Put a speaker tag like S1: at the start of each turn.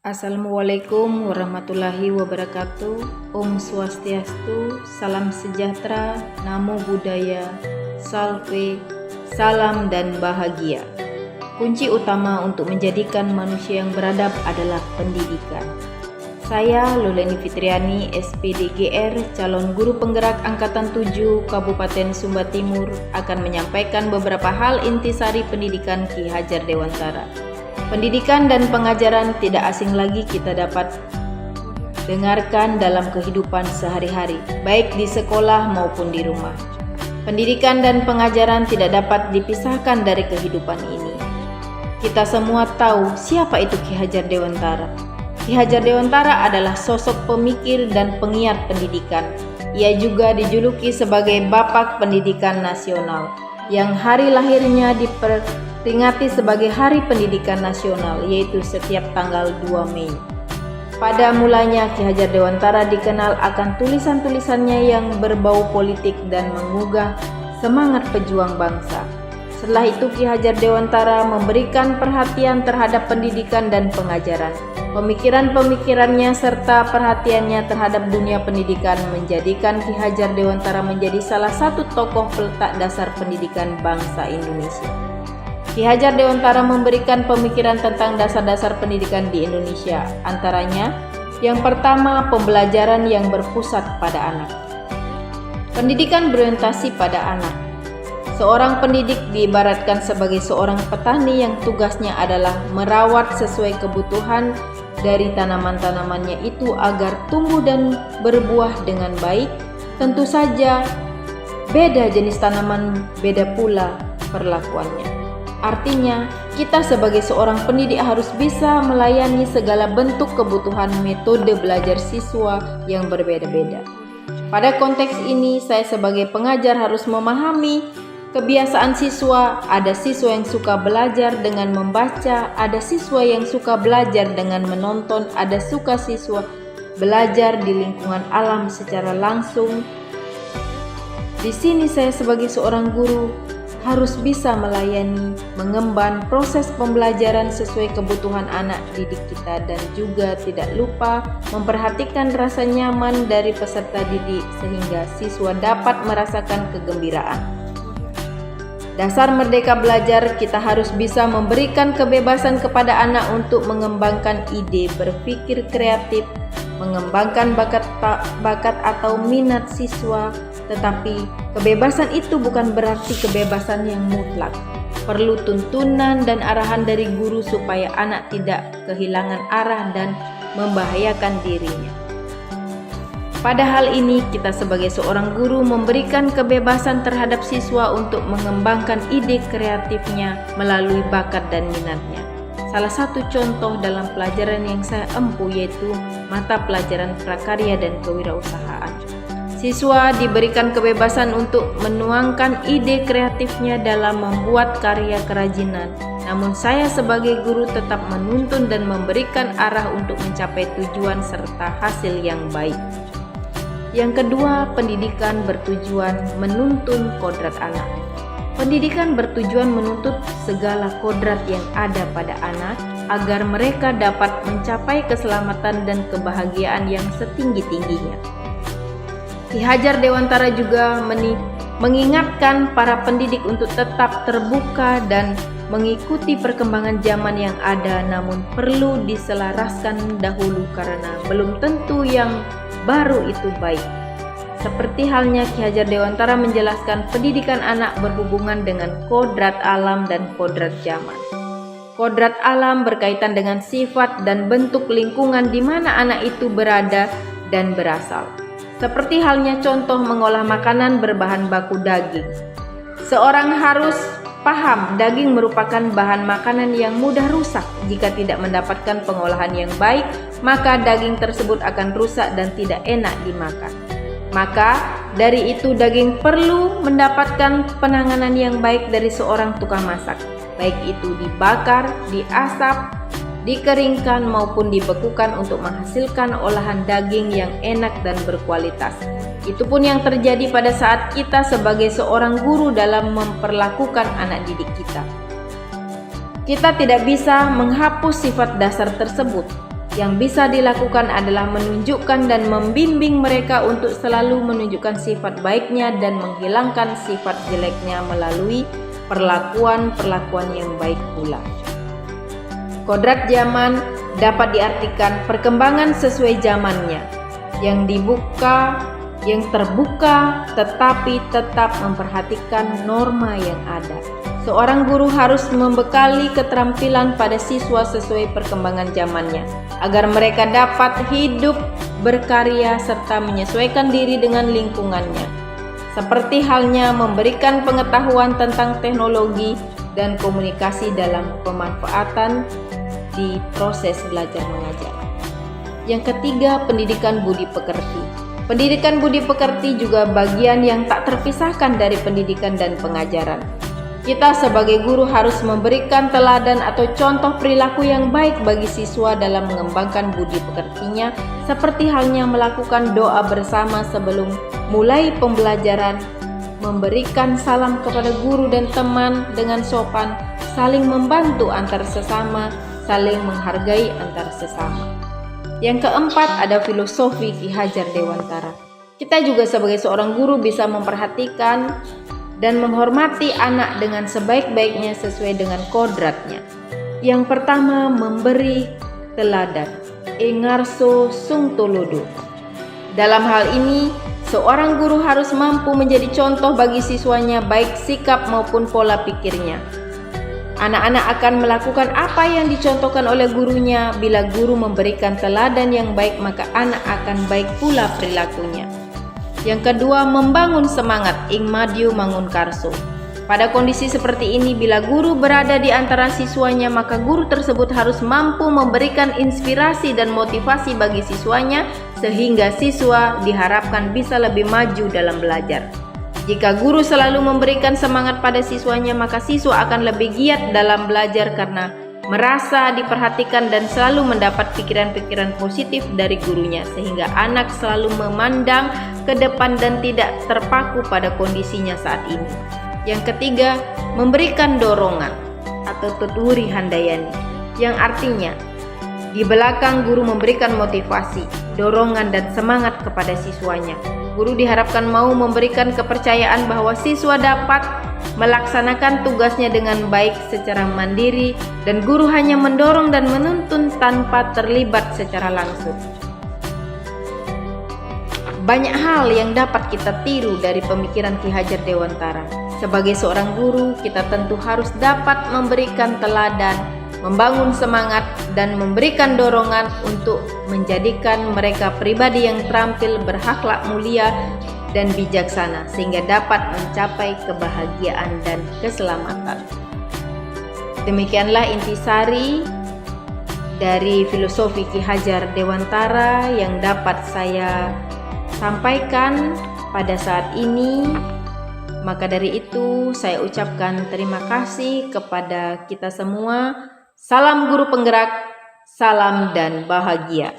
S1: Assalamualaikum warahmatullahi wabarakatuh. Om Swastiastu, salam sejahtera, namo buddhaya, salve, salam dan bahagia. Kunci utama untuk menjadikan manusia yang beradab adalah pendidikan. Saya Luleni Fitriani, SPDGR, calon guru penggerak Angkatan 7 Kabupaten Sumba Timur, akan menyampaikan beberapa hal intisari pendidikan Ki Hajar Dewantara. Pendidikan dan pengajaran tidak asing lagi kita dapat dengarkan dalam kehidupan sehari-hari, baik di sekolah maupun di rumah. Pendidikan dan pengajaran tidak dapat dipisahkan dari kehidupan ini. Kita semua tahu siapa itu Ki Hajar Dewantara. Ki Hajar Dewantara adalah sosok pemikir dan penggiat pendidikan. Ia juga dijuluki sebagai Bapak Pendidikan Nasional, yang hari lahirnya diperingati sebagai Hari Pendidikan Nasional, yaitu setiap tanggal 2 Mei. Pada mulanya Ki Hajar Dewantara dikenal akan tulisan-tulisannya yang berbau politik dan menggugah semangat pejuang bangsa. Setelah itu Ki Hajar Dewantara memberikan perhatian terhadap pendidikan dan pengajaran. Pemikiran-pemikirannya serta perhatiannya terhadap dunia pendidikan menjadikan Ki Hajar Dewantara menjadi salah satu tokoh peletak dasar pendidikan bangsa Indonesia. Ki Hajar Dewantara memberikan pemikiran tentang dasar-dasar pendidikan di Indonesia, antaranya yang pertama, pembelajaran yang berpusat pada anak. Pendidikan berorientasi pada anak. Seorang pendidik diibaratkan sebagai seorang petani yang tugasnya adalah merawat sesuai kebutuhan dari tanaman-tanamannya itu agar tumbuh dan berbuah dengan baik. Tentu saja beda jenis tanaman, beda pula perlakuannya. Artinya, kita sebagai seorang pendidik harus bisa melayani segala bentuk kebutuhan metode belajar siswa yang berbeda-beda. Pada konteks ini, saya sebagai pengajar harus memahami kebiasaan siswa. Ada siswa yang suka belajar dengan membaca, ada siswa yang suka belajar dengan menonton, ada siswa belajar di lingkungan alam secara langsung. Di sini saya sebagai seorang guru harus bisa melayani, mengemban proses pembelajaran sesuai kebutuhan anak didik kita, dan juga tidak lupa memperhatikan rasa nyaman dari peserta didik sehingga siswa dapat merasakan kegembiraan. Dasar merdeka belajar, kita harus bisa memberikan kebebasan kepada anak untuk mengembangkan ide, berpikir kreatif, mengembangkan bakat atau minat siswa. Tetapi kebebasan itu bukan berarti kebebasan yang mutlak. Perlu tuntunan dan arahan dari guru supaya anak tidak kehilangan arah dan membahayakan dirinya. Pada hal ini, kita sebagai seorang guru memberikan kebebasan terhadap siswa untuk mengembangkan ide kreatifnya melalui bakat dan minatnya. Salah satu contoh dalam pelajaran yang saya empu yaitu mata pelajaran prakarya dan kewirausahaan. Siswa diberikan kebebasan untuk menuangkan ide kreatifnya dalam membuat karya kerajinan. Namun saya sebagai guru tetap menuntun dan memberikan arah untuk mencapai tujuan serta hasil yang baik. Yang kedua, pendidikan bertujuan menuntun kodrat anak. Pendidikan bertujuan menuntut segala kodrat yang ada pada anak agar mereka dapat mencapai keselamatan dan kebahagiaan yang setinggi-tingginya. Ki Hajar Dewantara juga mengingatkan para pendidik untuk tetap terbuka dan mengikuti perkembangan zaman yang ada, namun perlu diselaraskan dahulu karena belum tentu yang baru itu baik. Seperti halnya Ki Hajar Dewantara menjelaskan pendidikan anak berhubungan dengan kodrat alam dan kodrat zaman. Kodrat alam berkaitan dengan sifat dan bentuk lingkungan di mana anak itu berada dan berasal. Seperti halnya contoh mengolah makanan berbahan baku daging. Seorang harus paham daging merupakan bahan makanan yang mudah rusak. Jika tidak mendapatkan pengolahan yang baik, maka daging tersebut akan rusak dan tidak enak dimakan. Maka dari itu daging perlu mendapatkan penanganan yang baik dari seorang tukang masak. Baik itu dibakar, diasap, dikeringkan maupun dibekukan untuk menghasilkan olahan daging yang enak dan berkualitas. Itu pun yang terjadi pada saat kita sebagai seorang guru dalam memperlakukan anak didik kita. Kita tidak bisa menghapus sifat dasar tersebut. Yang bisa dilakukan adalah menunjukkan dan membimbing mereka untuk selalu menunjukkan sifat baiknya dan menghilangkan sifat jeleknya melalui perlakuan-perlakuan yang baik pula. Kodrat zaman dapat diartikan perkembangan sesuai zamannya, yang terbuka tetapi tetap memperhatikan norma yang ada. Seorang guru harus membekali keterampilan pada siswa sesuai perkembangan zamannya, agar mereka dapat hidup, berkarya, serta menyesuaikan diri dengan lingkungannya. Seperti halnya memberikan pengetahuan tentang teknologi dan komunikasi dalam pemanfaatan di proses belajar mengajar. Yang ketiga, pendidikan budi pekerti. Pendidikan budi pekerti juga bagian yang tak terpisahkan dari pendidikan dan pengajaran. Kita sebagai guru harus memberikan teladan atau contoh perilaku yang baik bagi siswa dalam mengembangkan budi pekertinya, seperti halnya melakukan doa bersama sebelum mulai pembelajaran, memberikan salam kepada guru dan teman dengan sopan, saling membantu antar sesama, saling menghargai antar sesama. Yang keempat, ada filosofi Ki Hajar Dewantara. Kita juga sebagai seorang guru bisa memperhatikan dan menghormati anak dengan sebaik-baiknya sesuai dengan kodratnya. Yang pertama, memberi teladan. Engarso sung tolodo. Dalam hal ini, seorang guru harus mampu menjadi contoh bagi siswanya baik sikap maupun pola pikirnya. Anak-anak akan melakukan apa yang dicontohkan oleh gurunya. Bila guru memberikan teladan yang baik, maka anak akan baik pula perilakunya. Yang kedua, membangun semangat. Ing madyu mangun karso. Pada kondisi seperti ini, bila guru berada di antara siswanya, maka guru tersebut harus mampu memberikan inspirasi dan motivasi bagi siswanya, sehingga siswa diharapkan bisa lebih maju dalam belajar. Jika guru selalu memberikan semangat pada siswanya, maka siswa akan lebih giat dalam belajar karena merasa diperhatikan dan selalu mendapat pikiran-pikiran positif dari gurunya, sehingga anak selalu memandang ke depan dan tidak terpaku pada kondisinya saat ini. Yang ketiga, memberikan dorongan atau tuturi handayani, yang artinya di belakang guru memberikan motivasi, dorongan dan semangat kepada siswanya. Guru diharapkan mau memberikan kepercayaan bahwa siswa dapat melaksanakan tugasnya dengan baik secara mandiri, dan guru hanya mendorong dan menuntun tanpa terlibat secara langsung. Banyak hal yang dapat kita tiru dari pemikiran Ki Hajar Dewantara. Sebagai seorang guru, kita tentu harus dapat memberikan teladan, membangun semangat, dan memberikan dorongan untuk menjadikan mereka pribadi yang terampil, berakhlak mulia, dan bijaksana, sehingga dapat mencapai kebahagiaan dan keselamatan. Demikianlah intisari dari filosofi Ki Hajar Dewantara yang dapat saya sampaikan pada saat ini. Maka dari itu saya ucapkan terima kasih kepada kita semua. Salam guru penggerak, salam dan bahagia.